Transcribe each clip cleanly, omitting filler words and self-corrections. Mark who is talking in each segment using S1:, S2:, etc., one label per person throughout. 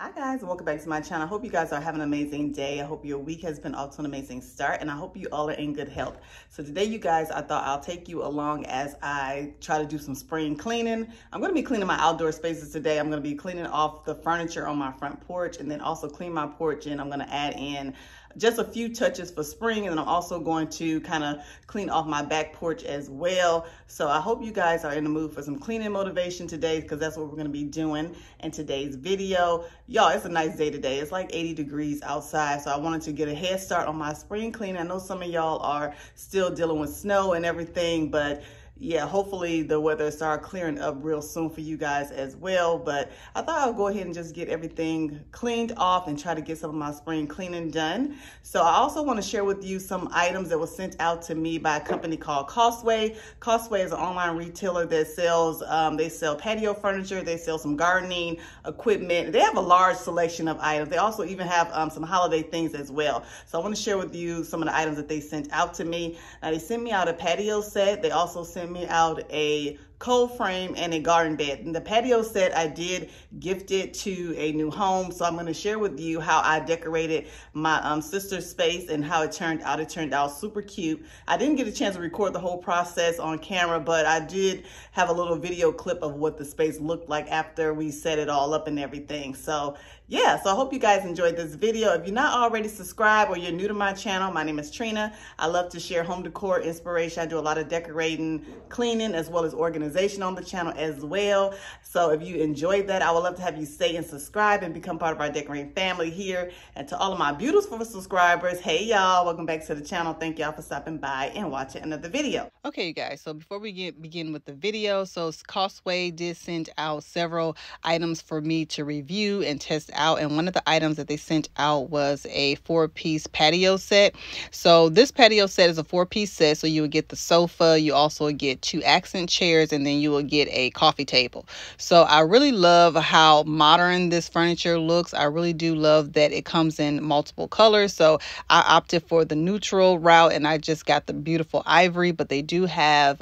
S1: Hi guys, welcome back to my channel. I hope you guys are having an amazing day. I hope your week has been off to an amazing start, and I hope you all are in good health. So today, you guys, I thought I'll take you along as I try to do some spring cleaning. I'm going to be cleaning my outdoor spaces today. I'm going to be cleaning off the furniture on my front porch, and then also clean my porch, and I'm going to add in just a few touches for spring, and then I'm also going to kind of clean off my back porch as well. So I hope you guys are in the mood for some cleaning motivation today, because that's what we're going to be doing in today's video. Y'all, it's a nice day today. It's like 80 degrees outside, so I wanted to get a head start on my spring cleaning. I know some of y'all are still dealing with snow and everything, but yeah, hopefully the weather start clearing up real soon for you guys as well. But I thought I'll go ahead and just get everything cleaned off and try to get some of my spring cleaning done. So I also want to share with you some items that were sent out to me by a company called Pkwy. Pkwy is an online retailer that sells, they sell patio furniture, they sell some gardening equipment. They have a large selection of items. They also even have some holiday things as well. So I want to share with you some of the items that they sent out to me. Now, they sent me out a patio set. They also sent me out a cold frame and a garden bed. And the patio set, I did gift it to a new home. So I'm going to share with you how I decorated my sister's space and how it turned out. It turned out super cute. I didn't get a chance to record the whole process on camera, but I did have a little video clip of what the space looked like after we set it all up and everything. So yeah, so I hope you guys enjoyed this video. If you're not already subscribed or you're new to my channel, my name is Trina. I love to share home decor inspiration. I do a lot of decorating, cleaning, as well as organization on the channel as well. So if you enjoyed that, I would love to have you stay and subscribe and become part of our decorating family here. And to all of my beautiful subscribers, hey y'all, welcome back to the channel. Thank y'all for stopping by and watching another video. Okay, you guys, so before we begin with the video, so Pkwy did send out several items for me to review and test out, and one of the items that they sent out was a 4-piece patio set. So this patio set is a 4-piece set, so you would get the sofa, you also would get 2 accent chairs, and then you will get a coffee table. So I really love how modern this furniture looks. I really do love that it comes in multiple colors, so I opted for the neutral route, and I just got the beautiful ivory, but they do have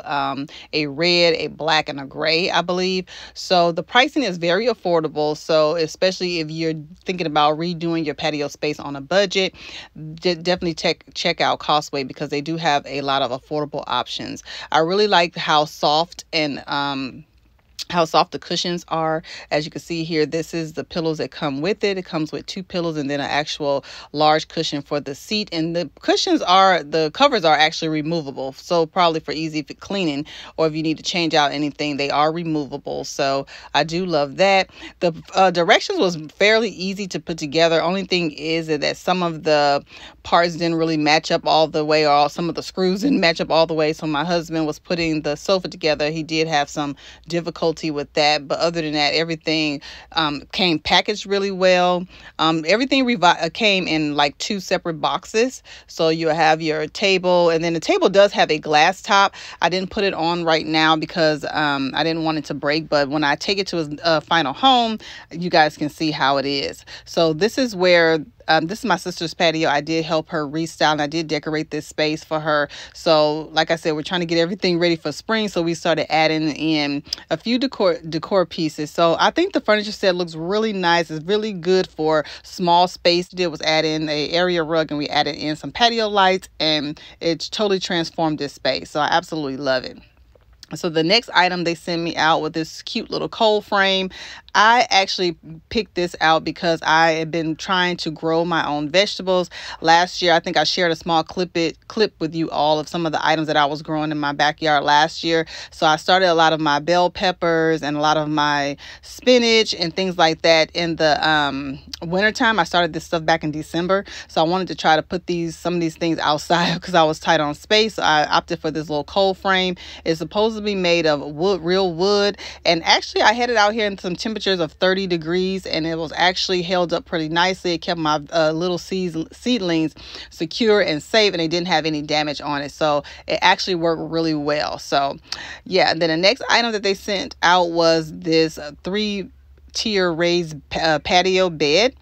S1: a red, a black, and a gray, I believe. So the pricing is very affordable, so especially if you're thinking about redoing your patio space on a budget, definitely check out Pkwy, because they do have a lot of affordable options. I really like how soft and how soft the cushions are. As you can see here, this is the pillows that come with it. It comes with 2 pillows and then an actual large cushion for the seat. And the covers are actually removable. So probably for easy cleaning, or if you need to change out anything, they are removable. So I do love that. The directions was fairly easy to put together. Only thing is that some of the parts didn't really match up all the way, or some of the screws didn't match up all the way. So my husband was putting the sofa together. He did have some difficulty with that, but other than that, everything came packaged really well. Everything came in like 2 separate boxes, so you have your table, and then the table does have a glass top. I didn't put it on right now because I didn't want it to break, but when I take it to its final home, you guys can see how it is. So this is where this is my sister's patio. I did help her restyle, and I did decorate this space for her. So like I said, we're trying to get everything ready for spring, so we started adding in a few decor pieces. So I think the furniture set looks really nice. It's really good for small space. Did was add in a area rug, and we added in some patio lights, and it's totally transformed this space. So I absolutely love it. So the next item they sent me out with this cute little cold frame. I actually picked this out because I have been trying to grow my own vegetables. Last year, I think I shared a small clip with you all of some of the items that I was growing in my backyard last year. So I started a lot of my bell peppers and a lot of my spinach and things like that in the wintertime. I started this stuff back in December. So I wanted to try to put some of these things outside because I was tight on space. So I opted for this little cold frame. It's supposed to be made of real wood. And actually, I had it out here in some temperature of 30 degrees, and it was actually held up pretty nicely. It kept my little seedlings secure and safe, and it didn't have any damage on it. So it actually worked really well. So yeah, and then the next item that they sent out was this 3-tier raised patio bed.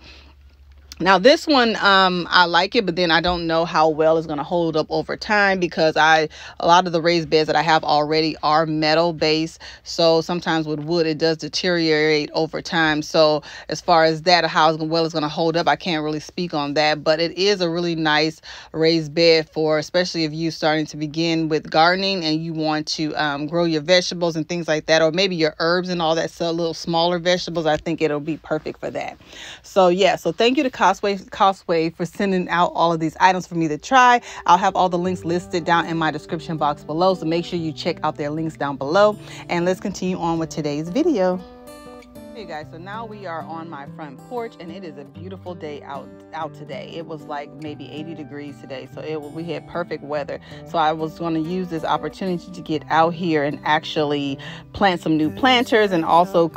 S1: Now this one, I like it, but then I don't know how well it's going to hold up over time, because a lot of the raised beds that I have already are metal based. So sometimes with wood, it does deteriorate over time. So as far as that, how well it's going to hold up, I can't really speak on that. But it is a really nice raised bed for, especially if you're starting to begin with gardening and you want to grow your vegetables and things like that, or maybe your herbs and all that, so little smaller vegetables. I think it'll be perfect for that. So yeah, so thank you to Costway for sending out all of these items for me to try. I'll have all the links listed down in my description box below, so make sure you check out their links down below. And let's continue on with today's video. Hey guys, so now we are on my front porch, and it is a beautiful day out today. It was like maybe 80 degrees today, so we had perfect weather. So I was going to use this opportunity to get out here and actually plant some new planters, and also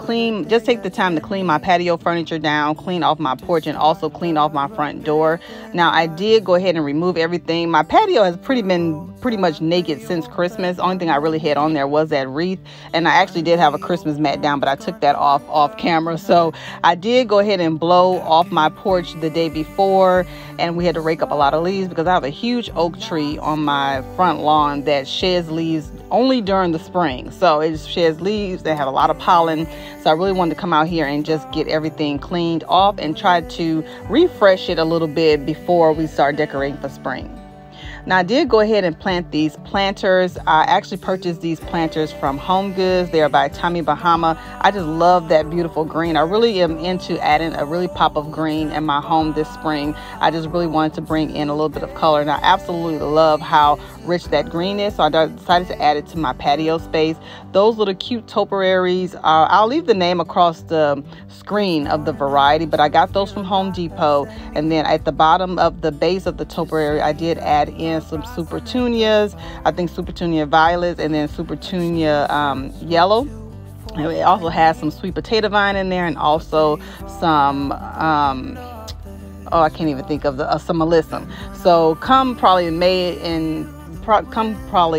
S1: just take the time to clean my patio furniture down, clean off my porch, and also clean off my front door. Now I did go ahead and remove everything. My patio has been pretty much naked since Christmas. Only thing I really had on there was that wreath, and I actually did have a Christmas mat down, but I took that off camera. So I did go ahead and blow off my porch the day before, and we had to rake up a lot of leaves because I have a huge oak tree on my front lawn that sheds leaves only during the spring. So it sheds leaves that have a lot of pollen. So I really wanted to come out here and just get everything cleaned off and try to refresh it a little bit before we start decorating for spring. Now I did go ahead and plant these planters. I actually purchased these planters from Home Goods. They're by Tommy Bahama. I just love that beautiful green. I really am into adding a really pop of green in my home this spring. I just really wanted to bring in a little bit of color, and I absolutely love how rich that green is. So I decided to add it to my patio space. Those little cute topiaries, I'll leave the name across the screen of the variety, but I got those from Home Depot. And then at the bottom of the base of the topiary, I did add in some Supertunias, I think Supertunia violets, and then Supertunia yellow. And it also has some sweet potato vine in there, and also some I can't even think of some alyssum. So come probably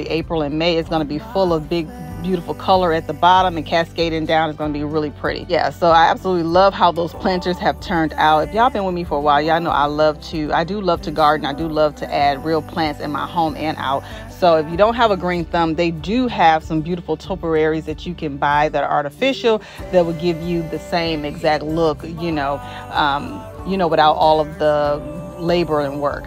S1: April and May, it's going to be full of big beautiful color at the bottom, and cascading down is going to be really pretty. Yeah, so I absolutely love how those planters have turned out. If y'all been with me for a while, y'all know I do love to garden. I do love to add real plants in my home and out. So if you don't have a green thumb, they do have some beautiful topiaries that you can buy that are artificial that will give you the same exact look, without all of the labor and work.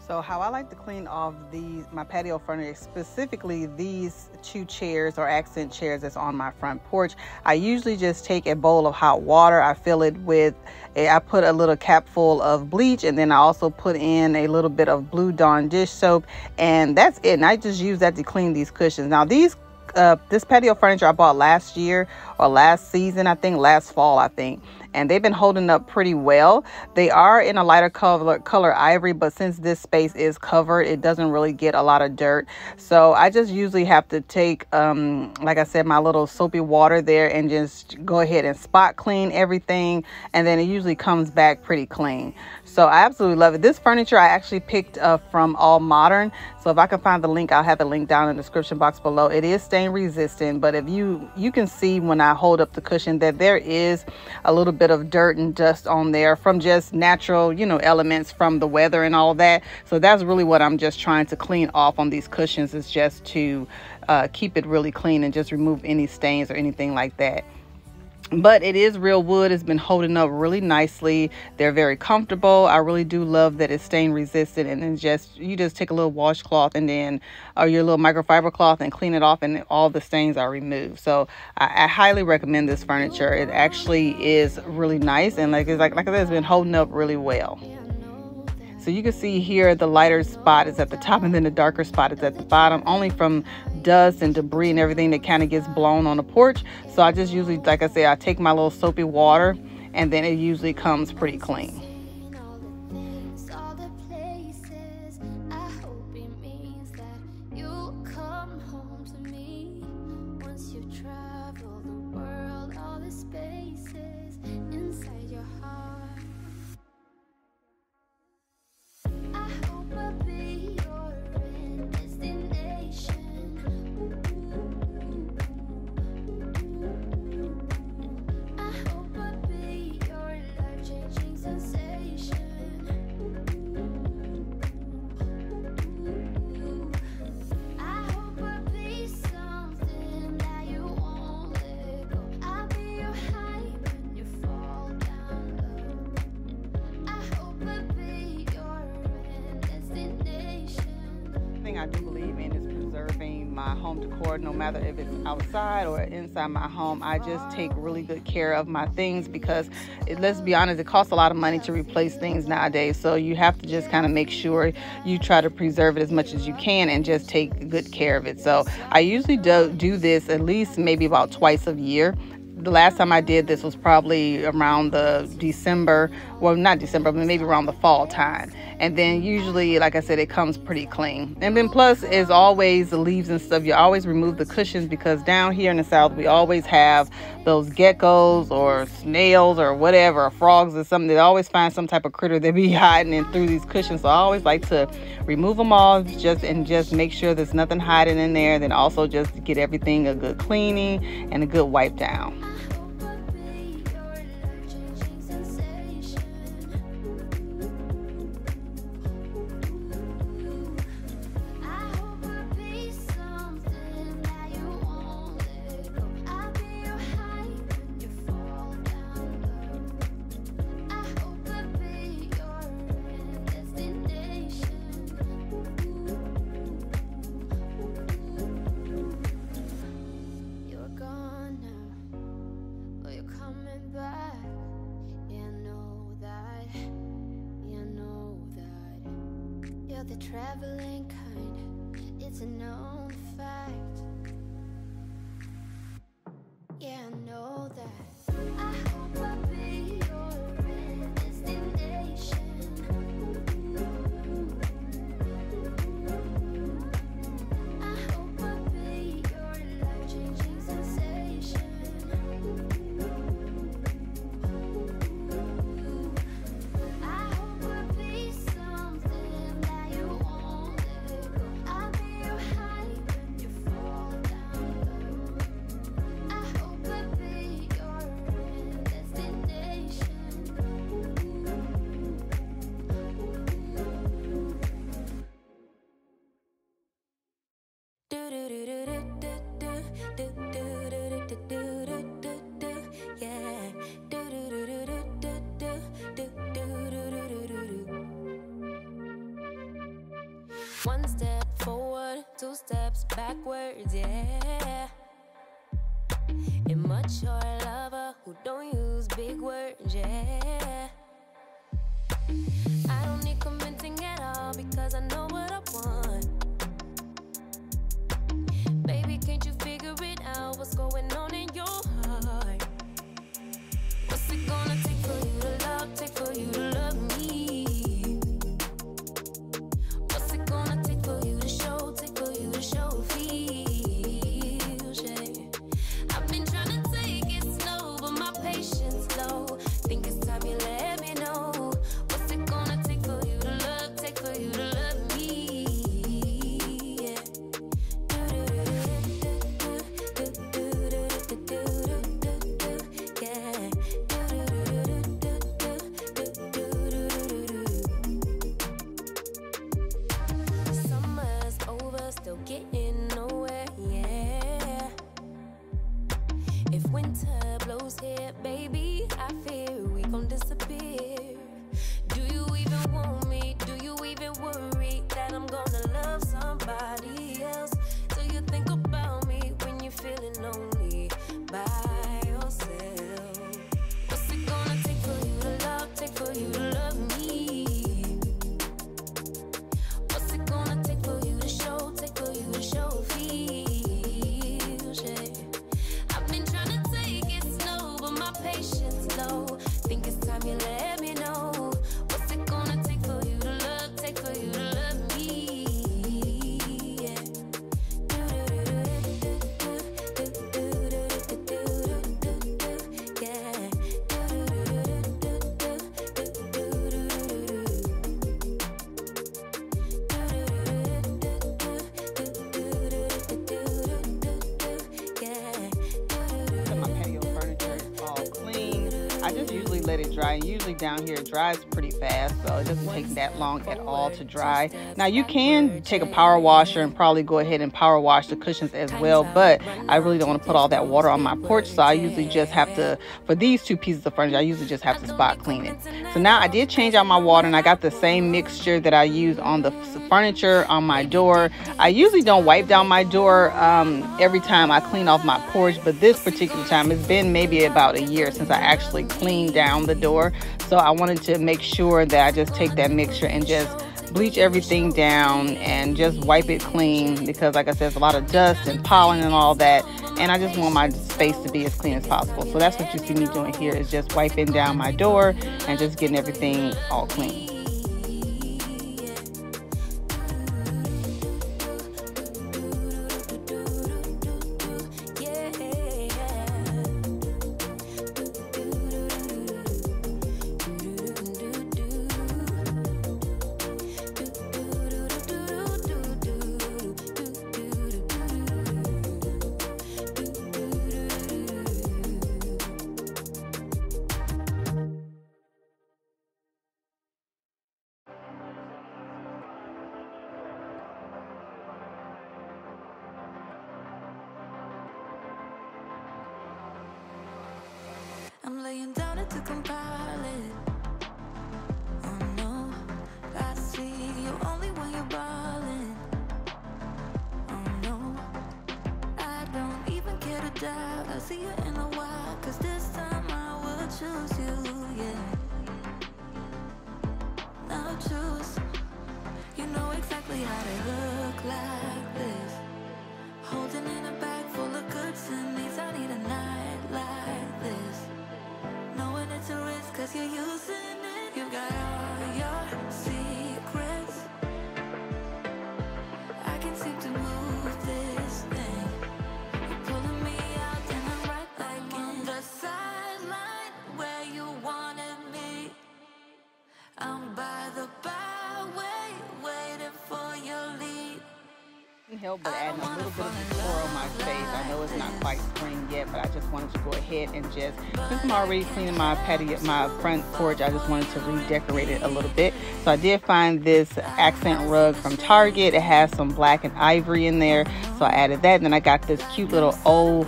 S1: So how I like to clean off my patio furniture, specifically these two chairs or accent chairs that's on my front porch, I usually just take a bowl of hot water. I fill it with, I put a little cap full of bleach, and then I also put in a little bit of Blue Dawn dish soap, and that's it. And I just use that to clean these cushions. Now this patio furniture I bought last year or last season, last fall, and they've been holding up pretty well. They are in a lighter color ivory, but since this space is covered, it doesn't really get a lot of dirt. So I just usually have to take, like I said, my little soapy water there and just go ahead and spot clean everything, and then it usually comes back pretty clean. So I absolutely love it. This furniture I actually picked up from All Modern. So if I can find the link, I'll have a link down in the description box below. It is stain resistant, but if you can see when I hold up the cushion that there is a little bit of dirt and dust on there from just natural, elements from the weather and all that. So that's really what I'm just trying to clean off on these cushions, is just to keep it really clean and just remove any stains or anything like that. But it is real wood. It's been holding up really nicely. They're very comfortable. I really do love that it's stain resistant. And then you just take a little washcloth and then your little microfiber cloth and clean it off, and all the stains are removed. So I highly recommend this furniture. It actually is really nice, and like I said, it's been holding up really well. So you can see here the lighter spot is at the top and then the darker spot is at the bottom, only from dust and debris and everything that kind of gets blown on the porch. So I just usually, like I say, I take my little soapy water and then it usually comes pretty clean. I do believe in is preserving my home decor, no matter if it's outside or inside my home. I just take really good care of my things because let's be honest, it costs a lot of money to replace things nowadays. So you have to just kind of make sure you try to preserve it as much as you can and just take good care of it. So I usually do this at least maybe about twice a year. The last time I did this was probably around the December, well, not December, but maybe around the fall time. And then usually, like I said, it comes pretty clean. And then plus, as always, the leaves and stuff, you always remove the cushions, because down here in the South, we always have those geckos or snails or whatever, or frogs or something. They always find some type of critter that be hiding in through these cushions. So I always like to remove them all just make sure there's nothing hiding in there. Then also just get everything a good cleaning and a good wipe down.
S2: The traveling kind, it's a known fact. Yeah, I know that. I hope I'll be your destination. I hope I'll be your life-changing sensation. I hope I'll be something that you won't let go. I'll be your high when you fall down low. I hope I'll be your destination. Do do do do do do do do do do do do, yeah. Do do do do do do do do do do do. One step forward, two steps backwards, yeah. Immature lover who don't use big words, yeah. I don't need convincing at all because I know what I want. Baby, can't you figure it out? What's going on in your heart? What's it gonna take for you to love, me? What's it gonna take for you to show feels, yeah. I've been trying to take it slow, but my patience low. Think it's time you let me know. What's it gonna
S1: let it dry. And usually down here it dries pretty fast, so it doesn't take that long at all to dry. Now you can take a power washer and probably go ahead and power wash the cushions as well, but I really don't want to put all that water on my porch, so I usually just have to, for these two pieces of furniture, I usually just have to spot clean it. So now I did change out my water, and I got the same mixture that I use on the furniture on my door. I usually don't wipe down my door every time I clean off my porch, but this particular time, it's been maybe about a year since I actually cleaned down the door. So I wanted to make sure that I just take that mixture and just bleach everything down and just wipe it clean, because like I said, there's a lot of dust and pollen and all that, and I just want my space to be as clean as possible. So that's what you see me doing here, is just wiping down my door and just getting everything all clean.
S2: I'm laying down it to compile it. Oh no, I see you only when you're ballin'. Oh no, I don't even care to doubt. I'll see you in a while, cause this time I will choose you, yeah. Now choose. You know exactly how to look like this. Holding in a bag full of goods and needs. I need a night like this. Knowing it's a risk, cause you're using it. You got all your secrets. I can seem to move this thing. You're pulling me out and I'm right back on the sideline where you wanted me. I'm by the byway, waiting for your lead.
S1: Help but adding a little bit of decor on my face. I know it's not quite spring yet, but I just wanted to go ahead and just, since I'm already cleaning my patio, my front porch, I just wanted to redecorate it a little bit. So I did find this accent rug from Target. It has some black and ivory in there, so I added that. And then I got this cute little old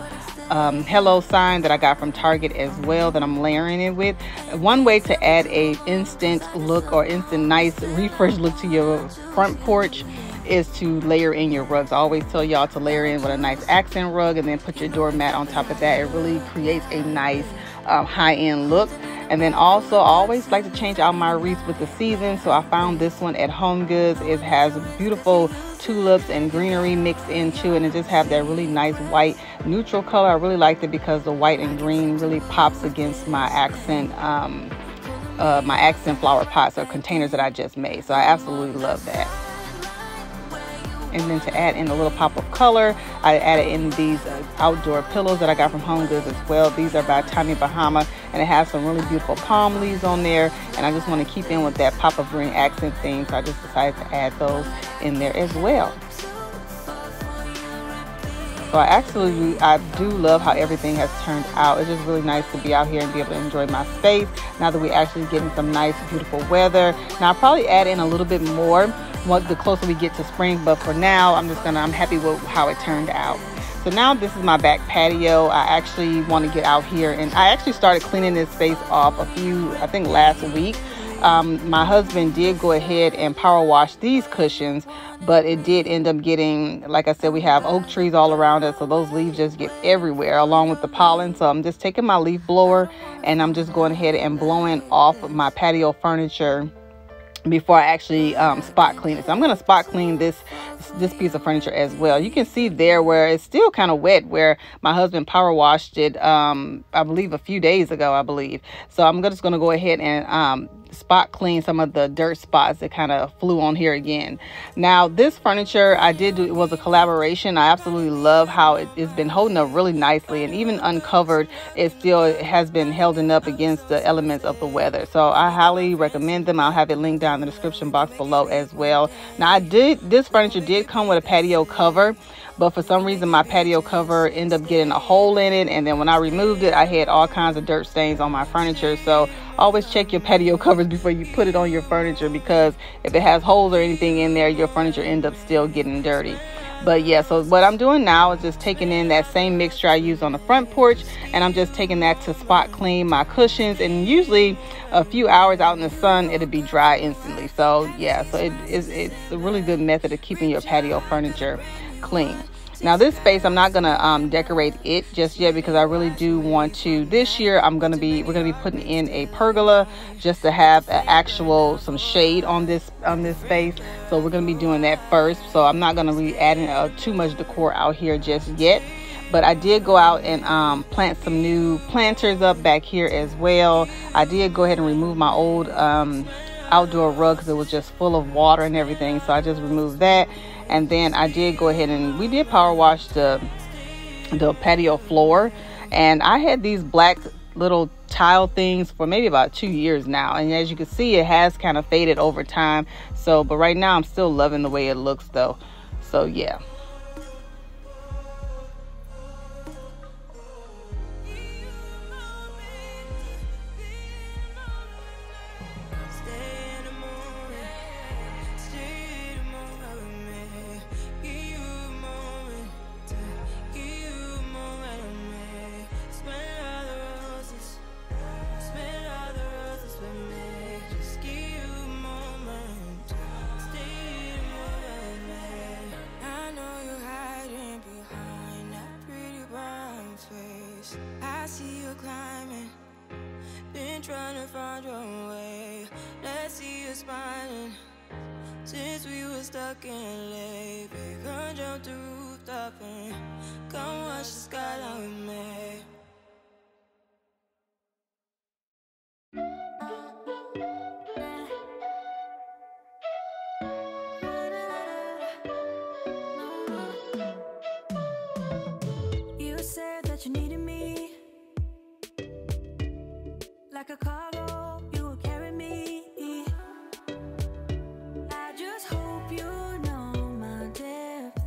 S1: hello sign that I got from Target as well, that I'm layering it with. One way to add a instant look or instant nice refresh look to your front porch is to layer in your rugs. I always tell y'all to layer in with a nice accent rug and then put your doormat on top of that. It really creates a nice high-end look. And then also I always like to change out my wreaths with the season, so I found this one at Home Goods. It has beautiful tulips and greenery mixed into it, and it just have that really nice white neutral color. I really liked it because the white and green really pops against my accent flower pots or containers that I just made. So I absolutely love that. And then to add in a little pop of color, I added in these outdoor pillows that I got from Home Goods as well. These are by Tommy Bahama, and it has some really beautiful palm leaves on there, and I just want to keep in with that pop of green accent theme, so I just decided to add those in there as well. So I do love how everything has turned out. It's just really nice to be out here and be able to enjoy my space now that we're actually getting some nice beautiful weather. Now I'll probably add in a little bit more the closer we get to spring, but for now I'm happy with how it turned out. So now this is my back patio. I actually want to get out here, and I actually started cleaning this space off I think last week. My husband did go ahead and power wash these cushions, but it did end up getting, like I said, we have oak trees all around us, so those leaves just get everywhere along with the pollen. So I'm just taking my leaf blower and I'm just going ahead and blowing off my patio furniture before I actually spot clean it. So I'm going to spot clean this piece of furniture as well. You can see there where it's still kind of wet, where my husband power washed it I believe a few days ago, I believe. So I'm just going to go ahead and spot clean some of the dirt spots that kind of flew on here again. Now this furniture it was a collaboration. I absolutely love how it's been holding up really nicely, and even uncovered it has been holding up against the elements of the weather. So I highly recommend them. I'll have it linked down in the description box below as well. Now this furniture did come with a patio cover, but for some reason my patio cover ended up getting a hole in it, and then when I removed it I had all kinds of dirt stains on my furniture. So always check your patio covers before you put it on your furniture, because if it has holes or anything in there, your furniture ends up still getting dirty. But yeah, so what I'm doing now is just taking in that same mixture I used on the front porch, and I'm just taking that to spot clean my cushions, and usually a few hours out in the sun it'll be dry instantly. So yeah, so it's a really good method of keeping your patio furniture clean. Now this space, I'm not gonna decorate it just yet, because I really do want to. This year we're gonna be putting in a pergola just to have some shade on this space. So we're gonna be doing that first. So I'm not gonna be adding too much decor out here just yet. But I did go out and plant some new planters up back here as well. I did go ahead and remove my old outdoor rug because it was just full of water and everything. So I just removed that. And then I did go ahead and we did power wash the patio floor. And I had these black little tile things for maybe about 2 years now. And as you can see, it has kind of faded over time. So, but right now I'm still loving the way it looks though. So yeah.
S2: I see you climbing, been trying to find your way. Let's see you smiling. Since we were stuck in late, we can jump the rooftop and come watch the skyline with me. You said that you needed me, like a cargo, you will carry me. I just hope you know my depth.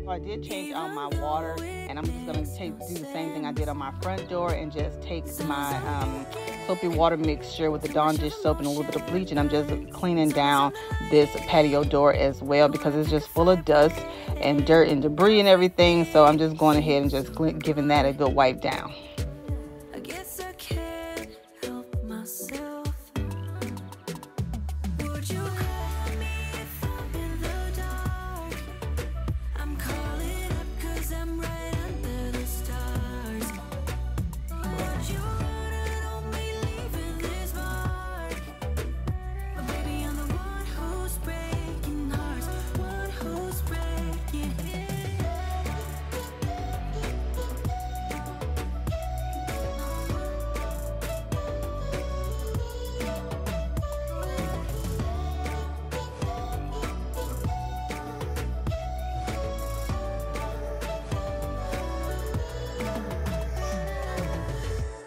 S1: I did change out my water, and I'm just gonna do the same thing I did on my front door and just take my soapy water mixture with the Dawn dish soap and a little bit of bleach, and I'm just cleaning down this patio door as well, because it's just full of dust and dirt and debris and everything. So I'm just going ahead and just giving that a good wipe down.
S2: I guess I can't help myself. Would you call me if I'm in the dark? I'm calling up 'cause I'm right under the stars. Would you run on me leaving this mark? But baby, I'm the one who's breaking hearts, one who's breaking it.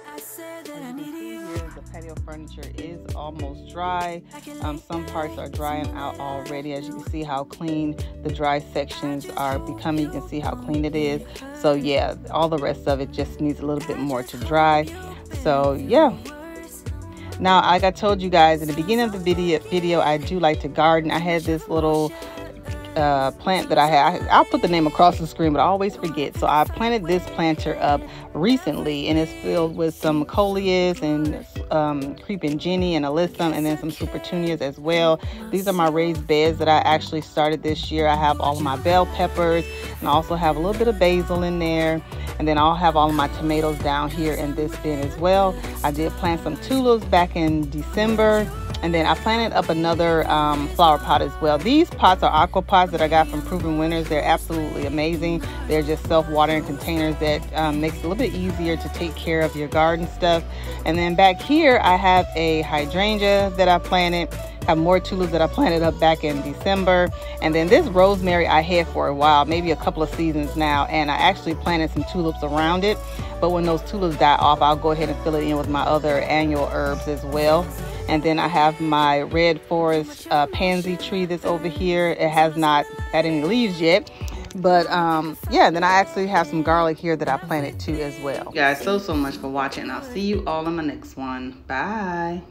S2: I said that I needed you.
S1: Here, the patio furniture is almost dry. Some parts are drying out already. As you can see how clean the dry sections are becoming. You can see how clean it is. So yeah, all the rest of it just needs a little bit more to dry. So yeah. Now, like I told you guys in the beginning of the video, I do like to garden. I had this little plant that I had. I'll put the name across the screen, but I always forget. So I planted this planter up recently, and it's filled with some coleus and creeping jenny and alyssum, and then some super petunias as well. These are my raised beds that I actually started this year. I have all of my bell peppers, and I also have a little bit of basil in there. And then I'll have all of my tomatoes down here in this bin as well. I did plant some tulips back in December. And then I planted up another flower pot as well. These pots are aqua pots that I got from Proven Winners. They're absolutely amazing. They're just self-watering containers that makes it a little bit easier to take care of your garden stuff. And then back here, I have a hydrangea that I planted. I have more tulips that I planted up back in December. And then this rosemary I had for a while, maybe a couple of seasons now. And I actually planted some tulips around it. But when those tulips die off, I'll go ahead and fill it in with my other annual herbs as well. And then I have my red forest pansy tree that's over here. It has not had any leaves yet. But yeah, then I actually have some garlic here that I planted too as well. Guys, so much for watching. I'll see you all in my next one. Bye.